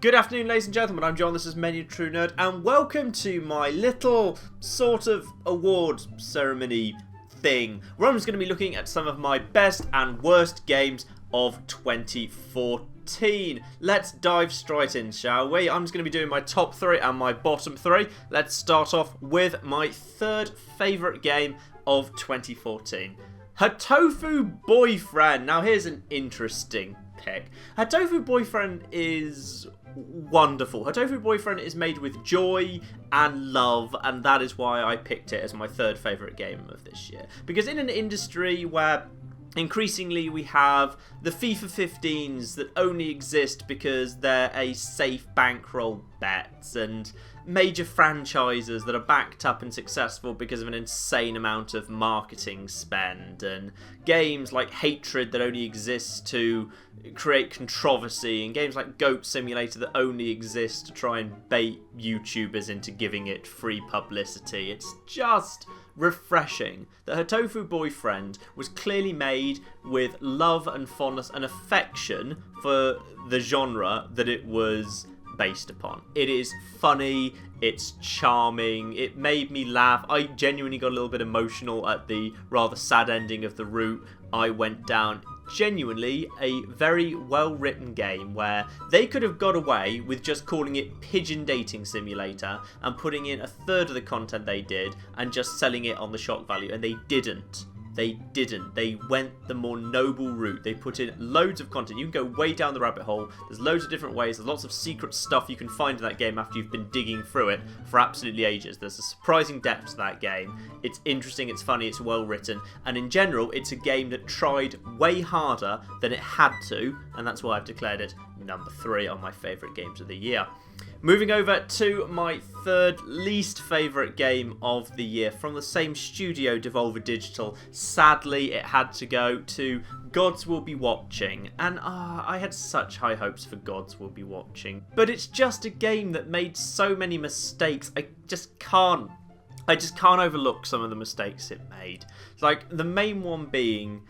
Good afternoon, ladies and gentlemen, I'm John, this is Menu True Nerd, and welcome to my little sort of award ceremony thing, where I'm just going to be looking at some of my best and worst games of 2014. Let's dive straight in, shall we? I'm just going to be doing my top three and my bottom three. Let's start off with my third favourite game of 2014. Hatofu Boyfriend. Now here's an interesting pick. Hatofu Boyfriend is wonderful. Hatofu Boyfriend is made with joy and love, and that is why I picked it as my third favourite game of this year. Because in an industry where increasingly we have the FIFA 15s that only exist because they're a safe bankroll bet, and major franchises that are backed up and successful because of an insane amount of marketing spend, and games like Hatred that only exists to create controversy, and games like Goat Simulator that only exist to try and bait YouTubers into giving it free publicity. It's just refreshing that Hatofu Boyfriend was clearly made with love and fondness and affection for the genre that it was based upon. It is funny, it's charming, it made me laugh. I genuinely got a little bit emotional at the rather sad ending of the route I went down. Genuinely a very well written game where they could have got away with just calling it Pigeon Dating Simulator and putting in a third of the content they did and just selling it on the shock value, and they didn't. They went the more noble route. They put in loads of content. You can go way down the rabbit hole. There's loads of different ways. There's lots of secret stuff you can find in that game after you've been digging through it for absolutely ages. There's a surprising depth to that game. It's interesting, it's funny, it's well written, and in general, it's a game that tried way harder than it had to, and that's why I've declared it number 3 on my favourite games of the year. Moving over to my third least favourite game of the year from the same studio, Devolver Digital. Sadly, it had to go to Gods Will Be Watching, and I had such high hopes for Gods Will Be Watching. But it's just a game that made so many mistakes, I just can't overlook some of the mistakes it made. Like, the main one being,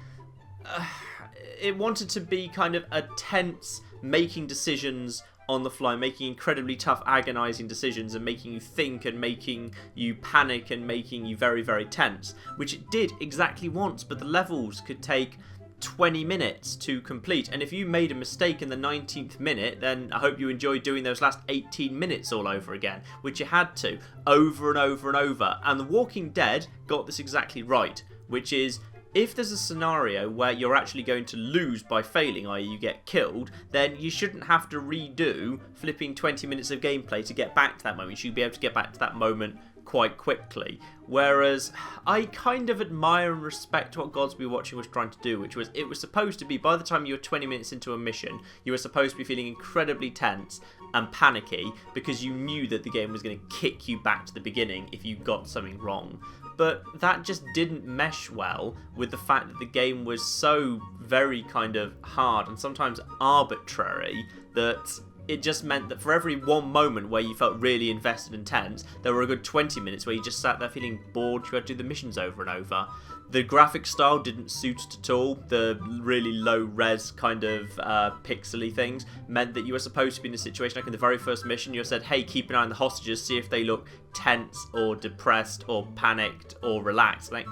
it wanted to be kind of a tense making decisions on the fly, making incredibly tough, agonizing decisions, and making you think and making you panic and making you very, very tense, which it did exactly once, but the levels could take 20 minutes to complete, and if you made a mistake in the 19th minute, then I hope you enjoyed doing those last 18 minutes all over again, which you had to, over and over and over. And The Walking Dead got this exactly right, which is, if there's a scenario where you're actually going to lose by failing, i.e. you get killed, then you shouldn't have to redo flipping 20 minutes of gameplay to get back to that moment. You should be able to get back to that moment quite quickly. Whereas I kind of admire and respect what Gods Be Watching was trying to do, which was, it was supposed to be, by the time you were 20 minutes into a mission, you were supposed to be feeling incredibly tense and panicky because you knew that the game was going to kick you back to the beginning if you got something wrong. But that just didn't mesh well with the fact that the game was so very kind of hard and sometimes arbitrary that it just meant that for every one moment where you felt really invested and tense, there were a good 20 minutes where you just sat there feeling bored, you had to do the missions over and over. The graphic style didn't suit it at all. The really low res kind of pixely things meant that you were supposed to be in a situation like in the very first mission, you said, hey, keep an eye on the hostages, see if they look tense or depressed or panicked or relaxed. Like,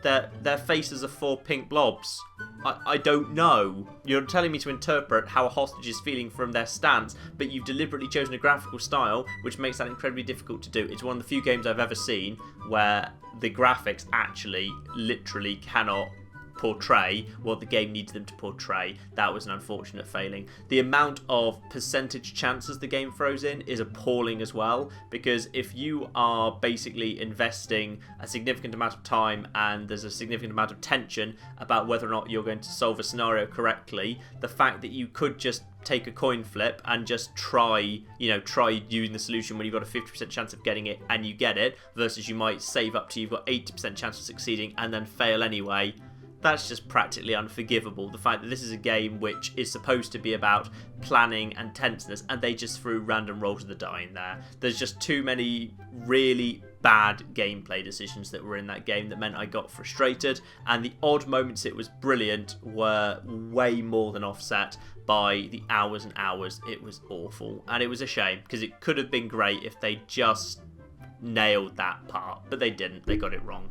their faces are 4 pink blobs. I don't know. You're telling me to interpret how a hostage is feeling from their stance, but you've deliberately chosen a graphical style which makes that incredibly difficult to do. It's one of the few games I've ever seen where the graphics actually literally cannot portray what the game needs them to portray. That was an unfortunate failing. The amount of percentage chances the game throws in is appalling as well, because if you are basically investing a significant amount of time and there's a significant amount of tension about whether or not you're going to solve a scenario correctly, the fact that you could just take a coin flip and just try using the solution when you've got a 50% chance of getting it and you get it, versus you might save up to you've got 80% chance of succeeding and then fail anyway. That's just practically unforgivable. The fact that this is a game which is supposed to be about planning and tenseness, and they just threw random rolls of the die in there. There's just too many really bad gameplay decisions that were in that game that meant I got frustrated, and the odd moments it was brilliant were way more than offset by the hours and hours. It was awful, and it was a shame because it could have been great if they just nailed that part, but they didn't. They got it wrong.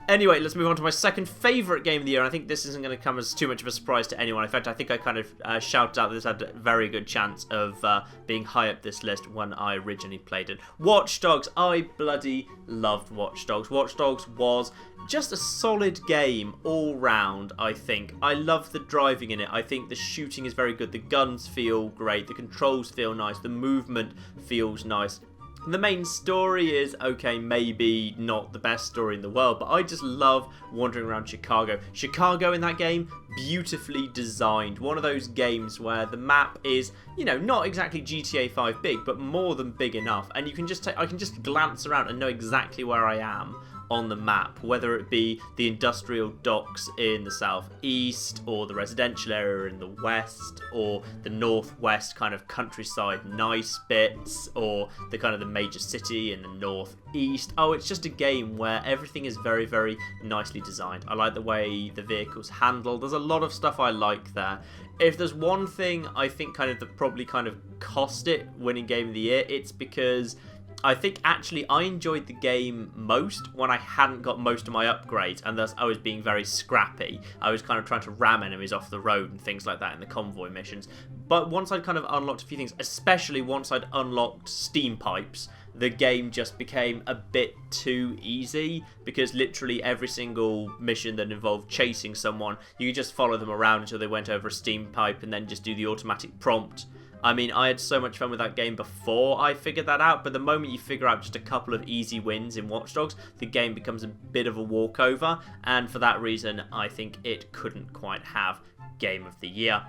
Anyway, let's move on to my second favourite game of the year. I think this isn't going to come as too much of a surprise to anyone. In fact, I think I kind of shouted out that this had a very good chance of being high up this list when I originally played it. Watch Dogs. I bloody loved Watch Dogs. Watch Dogs was just a solid game all round, I think. I love the driving in it. I think the shooting is very good. The guns feel great. The controls feel nice. The movement feels nice. The main story is, okay, maybe not the best story in the world, but I just love wandering around Chicago. Chicago in that game, beautifully designed. One of those games where the map is, you know, not exactly GTA 5 big, but more than big enough. And you can just I can just glance around and know exactly where I am on the map, whether it be the industrial docks in the southeast, or the residential area in the west, or the northwest kind of countryside nice bits, or the kind of the major city in the northeast. Oh, it's just a game where everything is very, very nicely designed. I like the way the vehicles handle. There's a lot of stuff I like there. If there's one thing I think kind of that probably kind of cost it winning Game of the Year, it's because I think actually I enjoyed the game most when I hadn't got most of my upgrades, and thus I was being very scrappy. I was kind of trying to ram enemies off the road and things like that in the convoy missions. But once I'd kind of unlocked a few things, especially once I'd unlocked steam pipes, the game just became a bit too easy, because literally every single mission that involved chasing someone, you could just follow them around until they went over a steam pipe and then just do the automatic prompt. I mean, I had so much fun with that game before I figured that out, but the moment you figure out just a couple of easy wins in Watch Dogs, the game becomes a bit of a walkover, and for that reason, I think it couldn't quite have Game of the Year.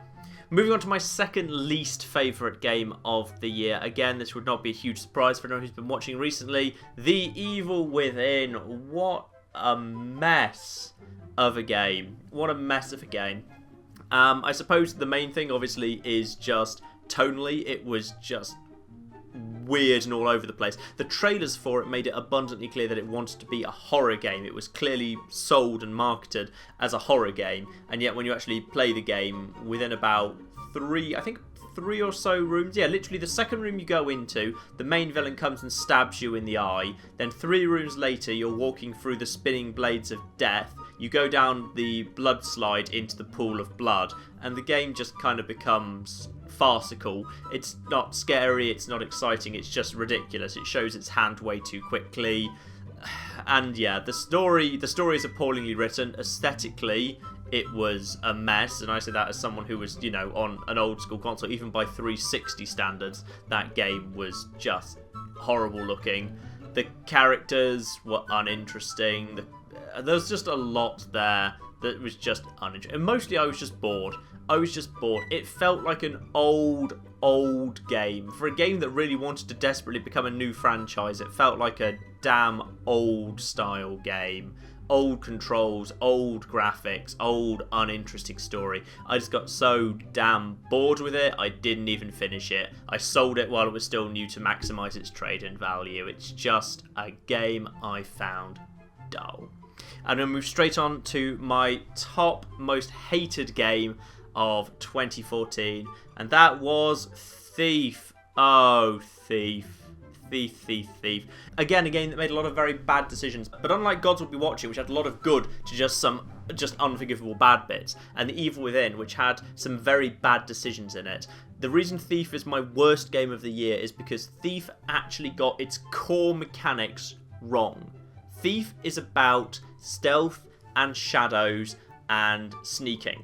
Moving on to my second least favourite game of the year. Again, this would not be a huge surprise for anyone who's been watching recently. The Evil Within. What a mess of a game. What a mess of a game. I suppose the main thing, obviously, is just tonally, it was just weird and all over the place. The trailers for it made it abundantly clear that it wanted to be a horror game. It was clearly sold and marketed as a horror game, and yet when you actually play the game, within about three or so rooms, yeah, literally the second room you go into, the main villain comes and stabs you in the eye. Then 3 rooms later, you're walking through the spinning blades of death. You go down the blood slide into the pool of blood, and the game just kind of becomes farcical. It's not scary, it's not exciting, it's just ridiculous. It shows its hand way too quickly. And yeah, the story is appallingly written. Aesthetically, it was a mess, and I say that as someone who was, you know, on an old school console. Even by 360 standards, that game was just horrible looking. The characters were uninteresting. There's just a lot there that was just uninteresting. And mostly I was just bored. It felt like an old game. For a game that really wanted to desperately become a new franchise, it felt like a damn old style game. Old controls, old graphics, old uninteresting story. I just got so damn bored with it, I didn't even finish it. I sold it while it was still new to maximise its trade-in value. It's just a game I found dull. And we'll move straight on to my top most hated game of 2014, and that was Thief. Oh, Thief. Thief. Again, a game that made a lot of very bad decisions, but unlike Gods Will Be Watching, which had a lot of good to just unforgivable bad bits, and The Evil Within, which had some very bad decisions in it, the reason Thief is my worst game of the year is because Thief actually got its core mechanics wrong. Thief is about stealth and shadows and sneaking,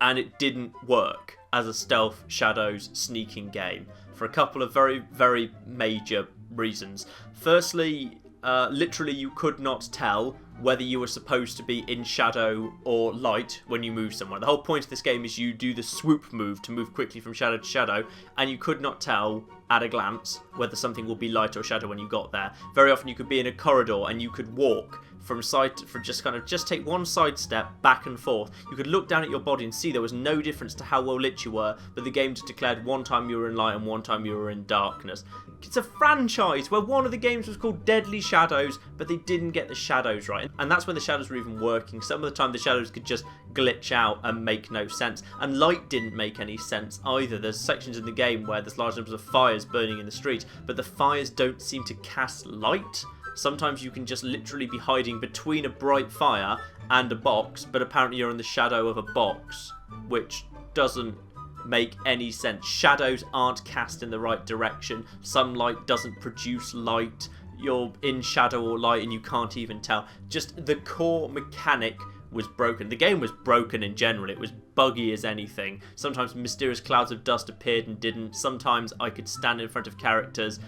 and it didn't work as a stealth, shadows, sneaking game for a couple of very, very major reasons. Firstly, literally you could not tell whether you were supposed to be in shadow or light when you move somewhere. The whole point of this game is you do the swoop move to move quickly from shadow to shadow, and you could not tell at a glance whether something will be light or shadow when you got there. Very often you could be in a corridor and you could walk from just take one side step back and forth. You could look down at your body and see there was no difference to how well lit you were, but the game just declared one time you were in light and one time you were in darkness. It's a franchise where one of the games was called Deadly Shadows, but they didn't get the shadows right. And that's when the shadows were even working. Some of the time the shadows could just glitch out and make no sense. And light didn't make any sense either. There's sections in the game where there's large numbers of fires burning in the street, but the fires don't seem to cast light. Sometimes you can just literally be hiding between a bright fire and a box, but apparently you're in the shadow of a box, which doesn't make any sense. Shadows aren't cast in the right direction. Sunlight doesn't produce light. You're in shadow or light and you can't even tell. Just the core mechanic was broken. The game was broken in general. It was buggy as anything. Sometimes mysterious clouds of dust appeared and didn't. Sometimes I could stand in front of characters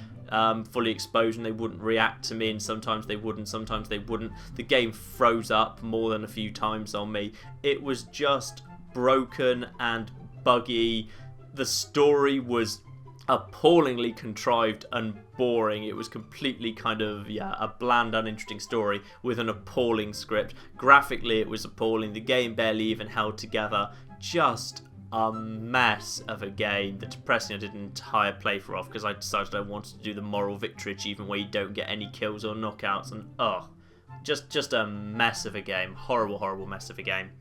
fully exposed and they wouldn't react to me, and sometimes they would and sometimes they wouldn't. The game froze up more than a few times on me. It was just broken and buggy. The story was appallingly contrived and boring. It was completely kind of, a bland, uninteresting story with an appalling script. Graphically, it was appalling. The game barely even held together. Just a mess of a game. The depressing, I did an entire playthrough of because I decided I wanted to do the moral victory achievement where you don't get any kills or knockouts, and just a mess of a game. Horrible mess of a game.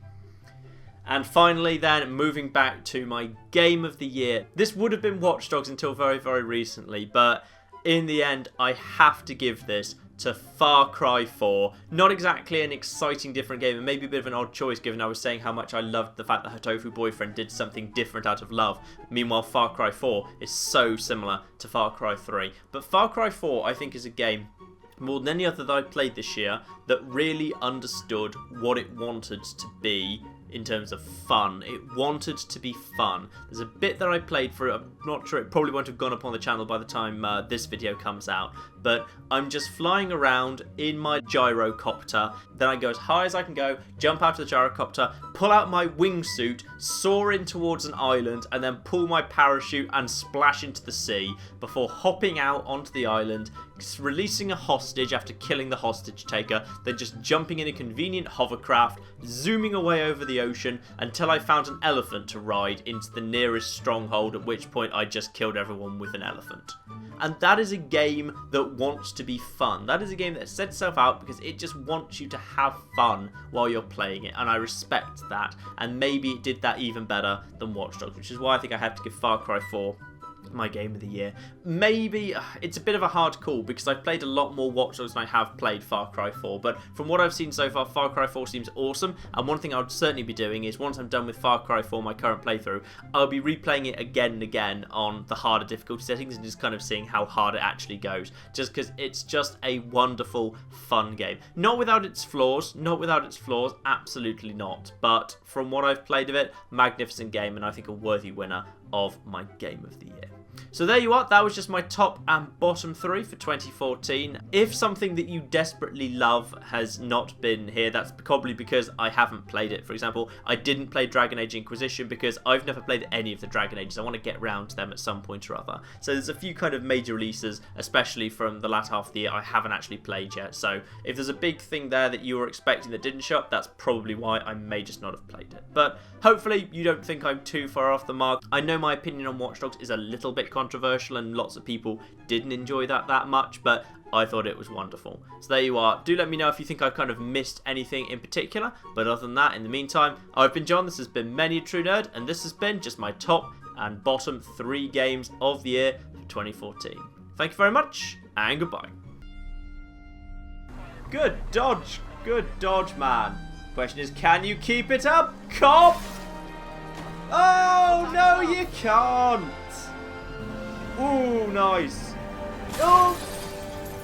And finally then, moving back to my game of the year. This would have been Watch Dogs until very, very recently, but in the end, I have to give this to Far Cry 4. Not exactly an exciting different game, and maybe a bit of an odd choice given I was saying how much I loved the fact that Hatofu Boyfriend did something different out of love. Meanwhile, Far Cry 4 is so similar to Far Cry 3. But Far Cry 4, I think, is a game more than any other that I played this year that really understood what it wanted to be in terms of fun. It wanted to be fun. There's a bit that I played for it. I'm not sure, it probably won't have gone up on the channel by the time this video comes out, but I'm just flying around in my gyrocopter. Then I go as high as I can go, jump out of the gyrocopter, pull out my wingsuit, soar in towards an island, and then pull my parachute and splash into the sea before hopping out onto the island, releasing a hostage after killing the hostage taker, then just jumping in a convenient hovercraft, zooming away over the ocean until I found an elephant to ride into the nearest stronghold, at which point I just killed everyone with an elephant. And that is a game that wants to be fun. That is a game that sets itself out because it just wants you to have fun while you're playing it, and I respect that. And maybe it did that even better than Watch Dogs, which is why I think I have to give Far Cry 4 my game of the year. Maybe it's a bit of a hard call because I've played a lot more Watch Dogs than I have played Far Cry 4, but from what I've seen so far, Far Cry 4 seems awesome, and one thing I would certainly be doing is once I'm done with Far Cry 4, my current playthrough, I'll be replaying it again and again on the harder difficulty settings and just kind of seeing how hard it actually goes, just because it's just a wonderful, fun game. Not without its flaws, absolutely not, but from what I've played of it, magnificent game, and I think a worthy winner of my game of the year. So there you are, that was just my top and bottom 3 for 2014. If something that you desperately love has not been here, that's probably because I haven't played it. For example, I didn't play Dragon Age Inquisition because I've never played any of the Dragon Ages. I want to get round to them at some point or other. So there's a few kind of major releases, especially from the latter half of the year, I haven't actually played yet. So if there's a big thing there that you were expecting that didn't show up, that's probably why I may just not have played it. But hopefully you don't think I'm too far off the mark. I know my opinion on Watch Dogs is a little bit controversial and lots of people didn't enjoy that much, but I thought it was wonderful. So there you are. Do let me know if you think I've kind of missed anything in particular, but other than that, in the meantime, I've been John, this has been Many a True Nerd, and this has been just my top and bottom 3 games of the year for 2014. Thank you very much, and goodbye. Good dodge, man. Question is, can you keep it up, cop? Oh, no, you can't. Ooh, nice. Oh,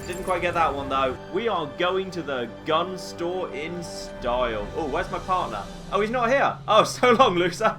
didn't quite get that one, though. We are going to the gun store in style. Oh, where's my partner? Oh, he's not here. Oh, so long, loser.